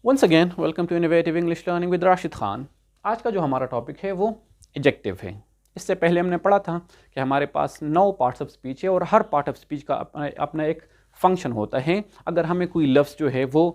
Once again welcome to innovative English learning with Rashid Khan. आज का जो हमारा टॉपिक है वो एडजेक्टिव है। इससे पहले हमने पढ़ा था कि हमारे पास 9 पार्ट्स ऑफ स्पीच है और हर पार्ट ऑफ स्पीच का अपना एक फंक्शन होता है। अगर हमें कोई लफ्ज़ जो है वो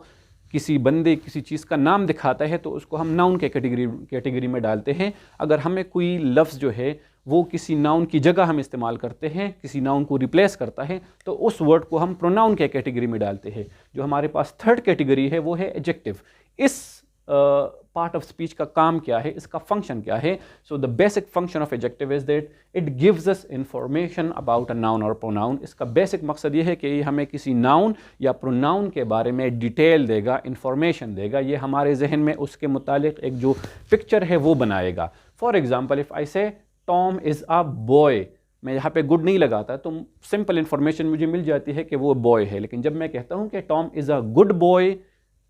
किसी बंदे किसी चीज़ का नाम दिखाता है तो उसको हम नाउन के कैटेगरी में डालते हैं। अगर हमें कोई लफ्ज़ जो है वो किसी नाउन की जगह हम इस्तेमाल करते हैं, किसी नाउन को रिप्लेस करता है, तो उस वर्ड को हम प्रोनाउन के कैटेगरी में डालते हैं। जो हमारे पास थर्ड कैटेगरी है वो है एडजेक्टिव। इस पार्ट ऑफ स्पीच का काम क्या है, इसका फंक्शन क्या है? So the basic function of adjective is that it gives us information about a noun और प्रोनाउन। इसका बेसिक मकसद ये है कि ये हमें किसी नाउन या प्रोनाउन के बारे में डिटेल देगा, इंफॉर्मेशन देगा। ये हमारे जहन में उसके मुतालिक एक जो पिक्चर है वो बनाएगा। फॉर एग्जाम्पल, इफ़ आई से टॉम इज़ अ बॉय, मैं यहाँ पे गुड नहीं लगाता तो सिंपल इंफॉर्मेशन मुझे मिल जाती है कि वो बॉय है। लेकिन जब मैं कहता हूँ कि Tom is a good boy,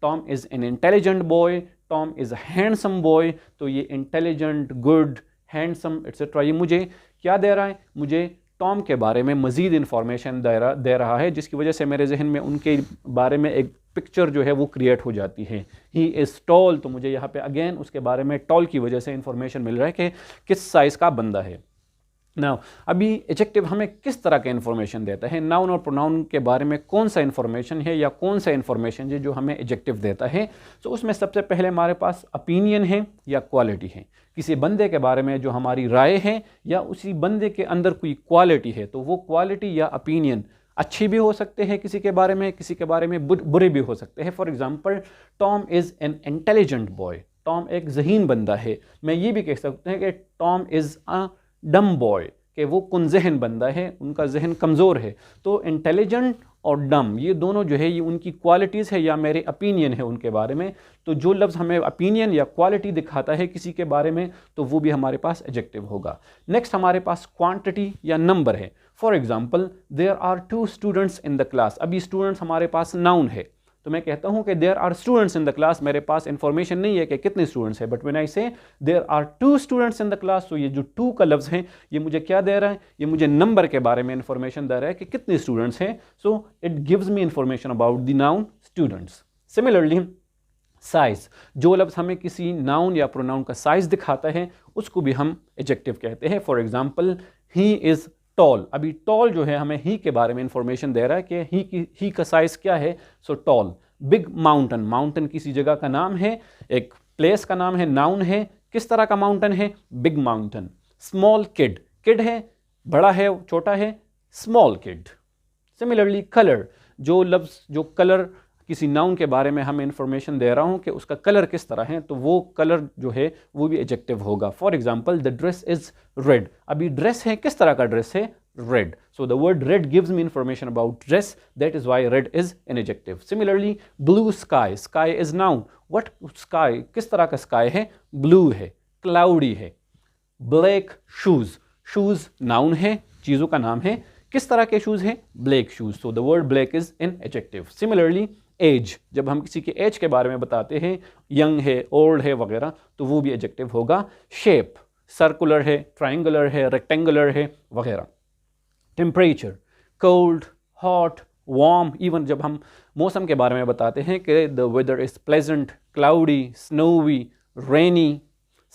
Tom is an intelligent boy, Tom is a handsome boy, तो ये इंटेलिजेंट, गुड, हैंडसम एट्सेट्रा ये मुझे क्या दे रहा है? मुझे टॉम के बारे में मज़ीद इन्फॉर्मेशन दे रहा है, जिसकी वजह से मेरे जहन में उनके बारे में एक पिक्चर जो है वो क्रिएट हो जाती है। ही इज़ टॉल, तो मुझे यहाँ पे अगेन उसके बारे में टॉल की वजह से इन्फॉर्मेशन मिल रहा है कि किस साइज़ का बंदा है। नाउ अभी एडजेक्टिव हमें किस तरह का इन्फॉर्मेशन देता है? नाउन और प्रोनाउन के बारे में कौन सा इन्फॉर्मेशन है या कौन सा इन्फॉर्मेशन है जो हमें एडजेक्टिव देता है? तो उसमें सबसे पहले हमारे पास ओपिनियन है या क्वालिटी है। किसी बंदे के बारे में जो हमारी राय है या उसी बंदे के अंदर कोई क्वालिटी है, तो वो क्वालिटी या ओपिनियन अच्छी भी हो सकते हैं किसी के बारे में बुरे भी हो सकते हैं। For example, Tom is an intelligent boy, Tom एक ज़हीन बंदा है। मैं ये भी कह सकते हैं कि टॉम इज़ अ डम बॉय, कि वो कुन जहन बंदा है, उनका जहन कमज़ोर है। तो इंटेलिजेंट और डम ये दोनों जो है ये उनकी क्वालिटीज़ है या मेरे ओपिनियन है उनके बारे में। तो जो लफ्ज़ हमें ओपिनियन या क्वालिटी दिखाता है किसी के बारे में, तो वो भी हमारे पास एडजेक्टिव होगा। नेक्स्ट हमारे पास क्वांटिटी या नंबर है। For example, there are 2 students in the class. अभी स्टूडेंट्स हमारे पास नाउन है, तो मैं कहता हूं कि there are students in the class, मेरे पास इंफॉर्मेशन नहीं है कि कितने स्टूडेंट्स हैं, but when I say there are 2 students in the class, तो ये जो 2 का लफ्ज़ है ये मुझे क्या दे रहा है? ये मुझे नंबर के बारे में इंफॉर्मेशन दे रहा है कि कितने स्टूडेंट्स हैं। So it gives me information about the noun students. Similarly size, जो लफ्ज़ हमें किसी नाउन या प्रोनाउन का साइज़ दिखाता है उसको भी हम एडजेक्टिव कहते हैं। For example, he is tall. अभी टॉल जो है हमें ही के बारे में इंफॉर्मेशन दे रहा है कि ही का साइज क्या है। So tall. Big mountain, mountain किसी जगह का नाम है, एक प्लेस का नाम है, नाउन है। किस तरह का माउंटेन है? Big mountain. Small kid, kid है, बड़ा है, छोटा है, स्मॉल किड। सिमिलरली कलर, जो लफ्ज़ जो कलर किसी नाउन के बारे में हमें इंफॉर्मेशन दे रहा हूं कि उसका कलर किस तरह है, तो वो कलर जो है वो भी एडजेक्टिव होगा। For example, the dress is red. अभी ड्रेस है, किस तरह का ड्रेस है? Red. So the word red gives me information about dress, that is why red is an adjective. Similarly blue sky, sky is noun. What sky, किस तरह का sky है? ब्लू है, क्लाउडी है। ब्लैक शूज, शूज नाउन है, चीज़ों का नाम है। किस तरह के शूज हैं? Black shoes. So the word black is an adjective. Similarly age, जब हम किसी के एज के बारे में बताते हैं, यंग है, ओल्ड है वगैरह, तो वो भी एडजेक्टिव होगा। शेप, सर्कुलर है, ट्राइंगुलर है, रेक्टेंगुलर है वगैरह। Temperature, cold, hot, warm. Even जब हम मौसम के बारे में बताते हैं कि the weather is pleasant, cloudy, snowy, rainy,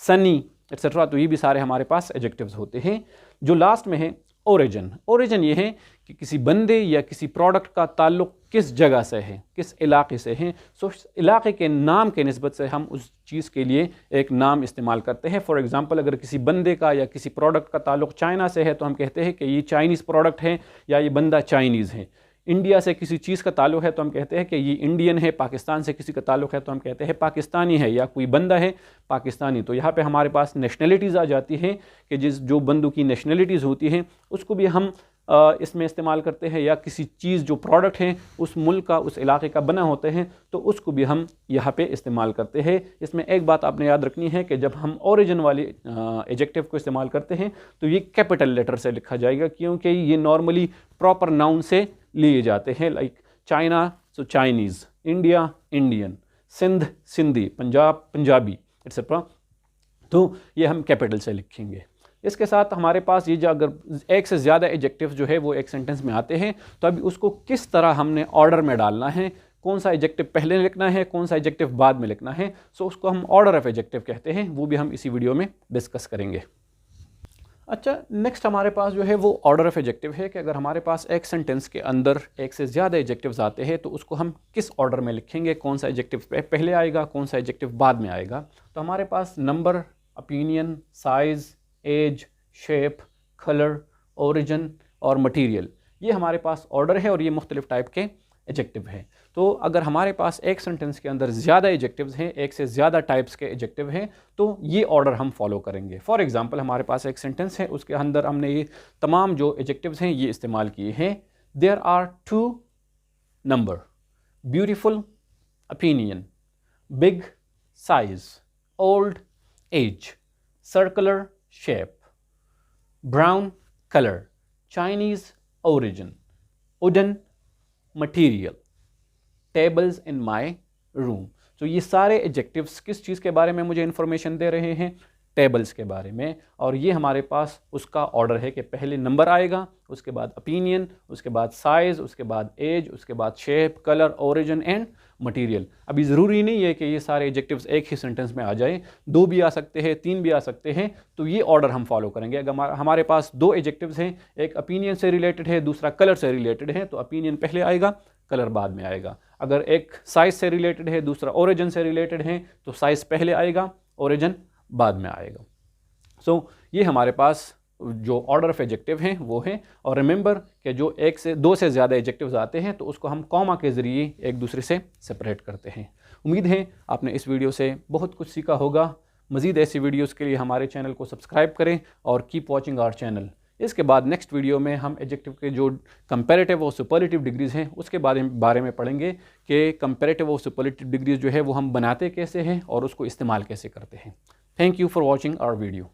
sunny etcetera, तो ये भी सारे हमारे पास एडजेक्टिव्स होते हैं। जो लास्ट में है ओरिजिन, ओरिजिन ये है कि किसी बंदे या किसी प्रोडक्ट का ताल्लुक किस जगह से है, किस इलाके से है। सो इलाके के नाम के निस्बत से हम उस चीज़ के लिए एक नाम इस्तेमाल करते हैं। फॉर एग्जांपल, अगर किसी बंदे का या किसी प्रोडक्ट का ताल्लुक चाइना से है तो हम कहते हैं कि ये चाइनीज़ प्रोडक्ट है या ये बंदा चाइनीज़ है। इंडिया से किसी चीज़ का ताल्लुक है तो हम कहते हैं कि ये इंडियन है। पाकिस्तान से किसी का ताल्लुक है तो हम कहते हैं पाकिस्तानी है, या कोई बंदा है पाकिस्तानी। तो यहाँ पे हमारे पास नेशनलिटीज़ आ जाती है कि जो बंदों की नेशनलिटीज़ होती हैं उसको भी हम इसमें इस्तेमाल करते हैं, या किसी चीज़ जो प्रोडक्ट है उस मुल्क का, उस इलाके का बना होते हैं, तो उसको भी हम यहाँ पे इस्तेमाल करते हैं। इसमें एक बात आपने याद रखनी है कि जब हम ओरिजिन वाली एडजेक्टिव को इस्तेमाल करते हैं तो ये कैपिटल लेटर से लिखा जाएगा, क्योंकि ये नॉर्मली प्रॉपर नाउन से लिए जाते हैं। Like China, so Chinese, India, Indian, Sindh, Sindhi, Punjab, Punjabi etcetera, तो ये हम कैपिटल से लिखेंगे। इसके साथ हमारे पास ये जो अगर एक से ज़्यादा एडजेक्टिव जो है वो एक सेंटेंस में आते हैं, तो अभी उसको किस तरह हमने ऑर्डर में डालना है, कौन सा एडजेक्टिव पहले लिखना है, कौन सा एडजेक्टिव बाद में लिखना है। सो उसको हम ऑर्डर ऑफ एडजेक्टिव कहते हैं, वो भी हम इसी वीडियो में डिस्कस करेंगे। अच्छा, नेक्स्ट हमारे पास जो है वो ऑर्डर ऑफ एडजेक्टिव है कि अगर हमारे पास एक सेंटेंस के अंदर एक से ज़्यादा एडजेक्टिव्स आते हैं तो उसको हम किस ऑर्डर में लिखेंगे, कौन सा एडजेक्टिव पहले आएगा, कौन सा एडजेक्टिव बाद में आएगा। तो हमारे पास number, opinion, size, age, shape, colour, origin और मटीरियल, ये हमारे पास ऑर्डर है और ये मुख्तलिफ टाइप के एडजेक्टिव हैं। तो अगर हमारे पास एक सेंटेंस के अंदर ज़्यादा एडजेक्टिव्स हैं, एक से ज़्यादा टाइप्स के एडजेक्टिव हैं, तो ये ऑर्डर हम फॉलो करेंगे। फॉर एग्जांपल हमारे पास एक सेंटेंस है, उसके अंदर हमने ये तमाम जो एडजेक्टिव्स हैं ये इस्तेमाल किए हैं। There are 2 number, beautiful, opinion, big size, old age, circular shape, brown colour, Chinese origin, wooden material, tables in my room. तो ये सारे एडजेक्टिव्स किस चीज़ के बारे में मुझे इंफॉर्मेशन दे रहे हैं? टेबल्स के बारे में। और ये हमारे पास उसका ऑर्डर है कि पहले नंबर आएगा, उसके बाद ओपिनियन, उसके बाद साइज़, उसके बाद एज, उसके बाद shape, colour, origin and material. अभी ज़रूरी नहीं है कि ये सारे एडजेक्टिव्स एक ही सेंटेंस में आ जाए, 2 भी आ सकते हैं, 3 भी आ सकते हैं। तो ये ऑर्डर हम फॉलो करेंगे। अगर हमारे पास 2 एडजेक्टिव्स हैं, एक ओपिनियन से रिलेटेड है, दूसरा कलर से रिलेटेड है, तो ओपिनियन पहले आएगा, कलर बाद में आएगा। अगर एक साइज़ से रिलेटेड है, दूसरा ओरिजिन से रिलेटेड है, तो साइज़ पहले आएगा, ओरिजिन बाद में आएगा। सो ये हमारे पास जो ऑर्डर ऑफ एडजेक्टिव हैं वो हैं। और रिमेंबर कि जो 1 से 2 से ज़्यादा एडजेक्टिव्स आते हैं तो उसको हम कॉमा के ज़रिए एक दूसरे से सेपरेट करते हैं। उम्मीद है आपने इस वीडियो से बहुत कुछ सीखा होगा। मज़ीद ऐसी वीडियोज़ के लिए हमारे चैनल को सब्सक्राइब करें और कीप वॉचिंग आवर चैनल। इसके बाद नेक्स्ट वीडियो में हम एडजेक्टिव के जो कंपैरेटिव और सुपरलेटिव डिग्रीज़ हैं उसके बारे में पढ़ेंगे कि कंपैरेटिव और सुपरलेटिव डिग्रीज़ जो है वो हम बनाते कैसे हैं और उसको इस्तेमाल कैसे करते हैं। Thank you for watching our video.